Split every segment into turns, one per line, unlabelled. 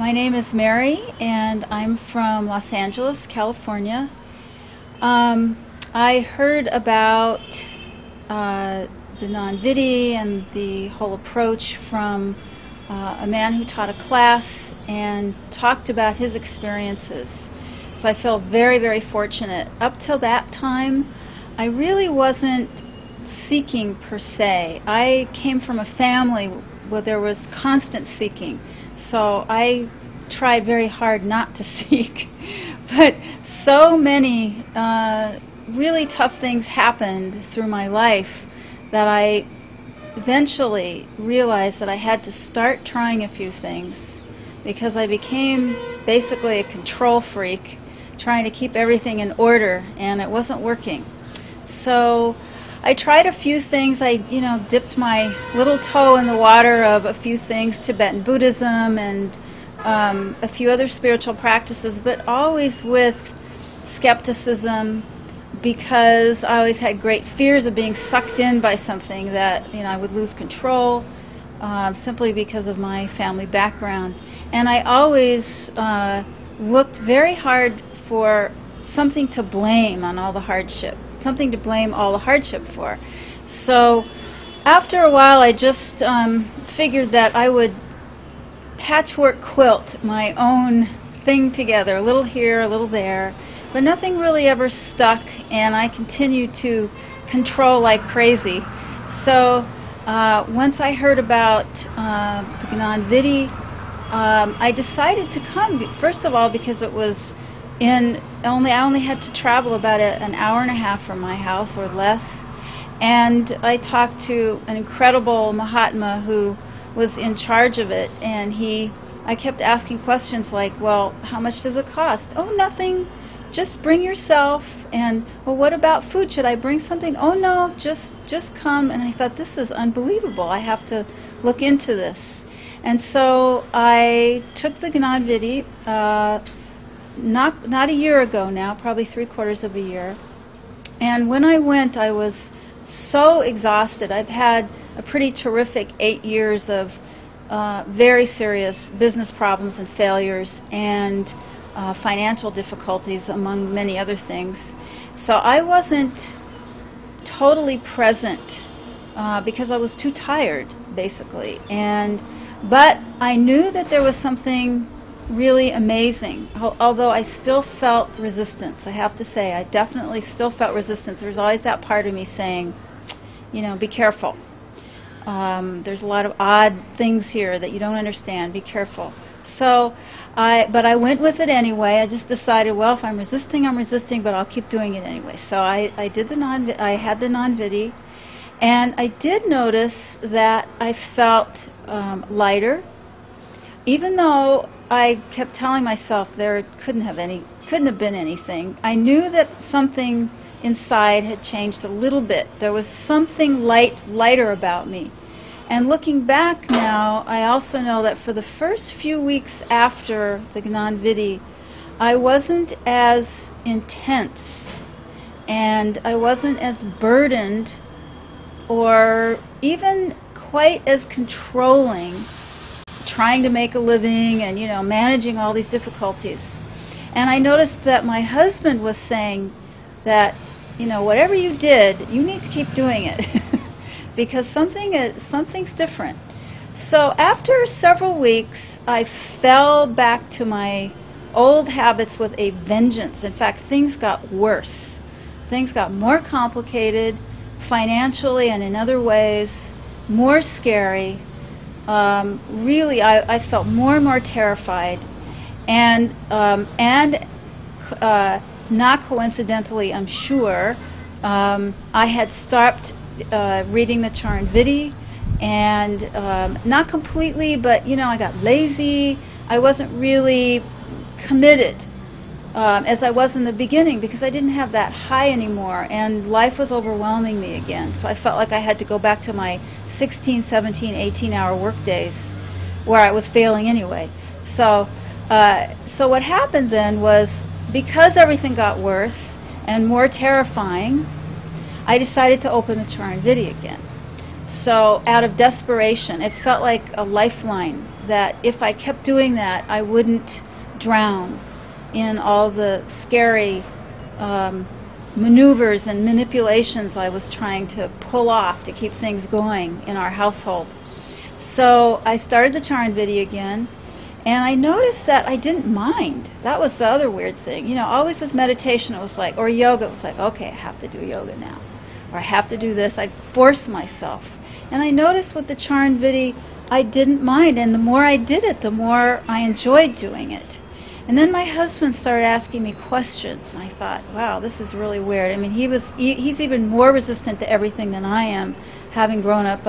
My name is Mary, and I'm from Los Angeles, California. I heard about the non-vidi and the whole approach from a man who taught a class and talked about his experiences. So I felt very, very fortunate. Up till that time, I really wasn't seeking per se. I came from a family where there was constant seeking. So I tried very hard not to seek. But so many really tough things happened through my life that I eventually realized that I had to start trying a few things, because I became basically a control freak, trying to keep everything in order, and it wasn't working. So I tried a few things. I, dipped my little toe in the water of a few things, Tibetan Buddhism and a few other spiritual practices, but always with skepticism, because I always had great fears of being sucked in by something that, I would lose control, simply because of my family background. And I always looked very hard for something to blame on all the hardship, something to blame all the hardship for. So after a while, I just figured that I would patchwork quilt my own thing together, a little here, a little there, but nothing really ever stuck, and I continued to control like crazy. So once I heard about the non-vidi, I decided to come, first of all, because it was I only had to travel about an hour and a half from my house or less, and I talked to an incredible Mahatma who was in charge of it, and I kept asking questions like, well, how much does it cost? Oh, nothing, just bring yourself. And, well, what about food? Should I bring something? Oh, no, just come. And I thought, this is unbelievable. I have to look into this. And so I took the non-vidi, not a year ago now, probably 3/4 of a year. And when I went, I was so exhausted. I've had a pretty terrific 8 years of very serious business problems and failures and financial difficulties, among many other things. So I wasn't totally present because I was too tired, basically. But I knew that there was something really amazing, although I still felt resistance. I have to say, I definitely still felt resistance. There's always that part of me saying, be careful. There's a lot of odd things here that you don't understand. Be careful. So, but I went with it anyway. I just decided, well, if I'm resisting, but I'll keep doing it anyway. So I had the non-vidi, and I did notice that I felt lighter, even though I kept telling myself there couldn't have been anything. I knew that something inside had changed a little bit. There was something lighter about me. And looking back now, I also know that for the first few weeks after the non-vidi, I wasn't as intense, and I wasn't as burdened or even quite as controlling, trying to make a living and, managing all these difficulties. And I noticed that my husband was saying that, whatever you did, you need to keep doing it because something's different. So after several weeks, I fell back to my old habits with a vengeance. In fact, things got worse. Things got more complicated financially and in other ways, more scary. Really, I felt more and more terrified, and not coincidentally, I'm sure, I had stopped reading the Charn Vidi, and not completely, but I got lazy. I wasn't really committed as I was in the beginning, because I didn't have that high anymore, and life was overwhelming me again. So I felt like I had to go back to my 16, 17, 18-hour work days, where I was failing anyway. So what happened then was, because everything got worse and more terrifying, I decided to open the Charn Vidi again. So out of desperation, it felt like a lifeline that if I kept doing that, I wouldn't drown in all the scary maneuvers and manipulations I was trying to pull off to keep things going in our household. So I started the Charan Vidhi again, and I noticed that I didn't mind. That was the other weird thing. You know, always with meditation, it was like, or yoga, it was like, okay, I have to do yoga now, or I have to do this. I'd force myself. And I noticed with the Charan Vidhi, I didn't mind, and the more I did it, the more I enjoyed doing it. And then my husband started asking me questions, and I thought, wow, this is really weird. I mean, he's even more resistant to everything than I am, having grown up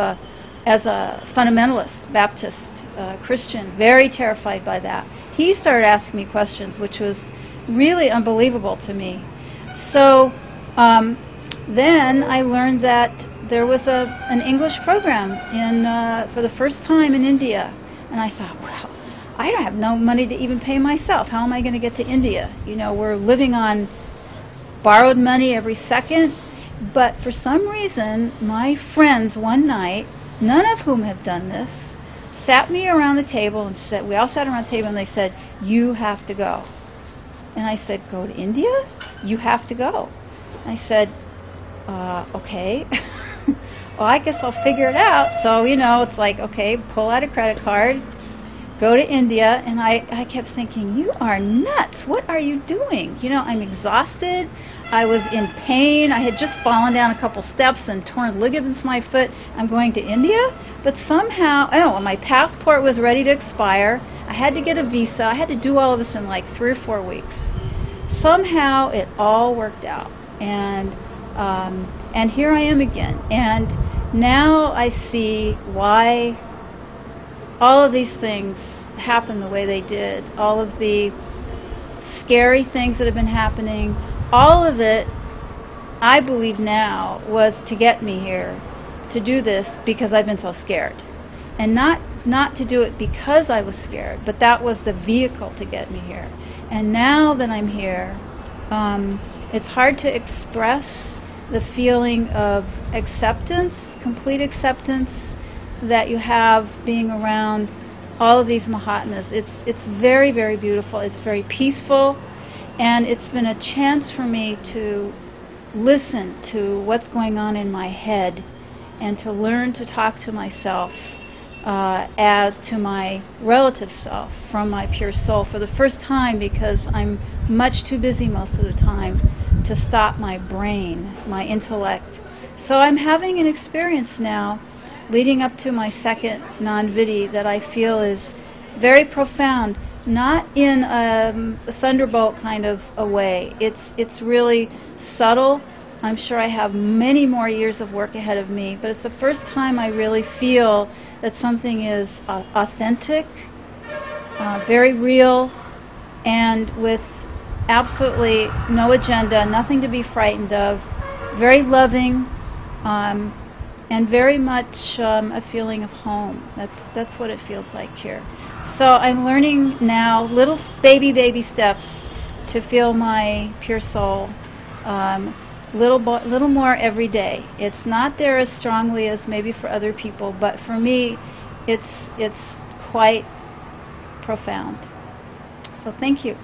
as a fundamentalist, Baptist Christian, very terrified by that. He started asking me questions, which was really unbelievable to me. So then I learned that there was an English program for the first time in India, and I thought, well, I don't have no money to even pay myself. How am I going to get to India? You know, we're living on borrowed money every second. But for some reason, my friends one night, none of whom have done this, sat me around the table and said, we all sat around the table and they said, you have to go. And I said, go to India? You have to go. And I said, okay. Well, I guess I'll figure it out. So, you know, it's like, okay, pull out a credit card, go to India, and I kept thinking, you are nuts. What are you doing? You know, I'm exhausted. I was in pain. I had just fallen down a couple steps and torn ligaments in my foot. I'm going to India? But somehow, my passport was ready to expire. I had to get a visa. I had to do all of this in like 3 or 4 weeks. Somehow it all worked out. And here I am again. And now I see why all of these things happened the way they did. All of the scary things that have been happening, all of it, I believe now, was to get me here, to do this because I've been so scared. And not to do it because I was scared, but that was the vehicle to get me here. And now that I'm here, it's hard to express the feeling of acceptance, complete acceptance, that you have being around all of these Mahatmas. It's very, very beautiful. It's very peaceful, and it's been a chance for me to listen to what's going on in my head and to learn to talk to myself as to my relative self from my pure soul for the first time, because I'm much too busy most of the time to stop my brain, my intellect. So I'm having an experience now leading up to my second non-vidhi that I feel is very profound, not in a thunderbolt kind of a way. It's really subtle. I'm sure I have many more years of work ahead of me, but it's the first time I really feel that something is authentic, very real, and with absolutely no agenda, nothing to be frightened of, very loving, and very much a feeling of home. That's what it feels like here. So I'm learning now little baby steps to feel my pure soul, little more every day. It's not there as strongly as maybe for other people, but for me, it's quite profound. So thank you.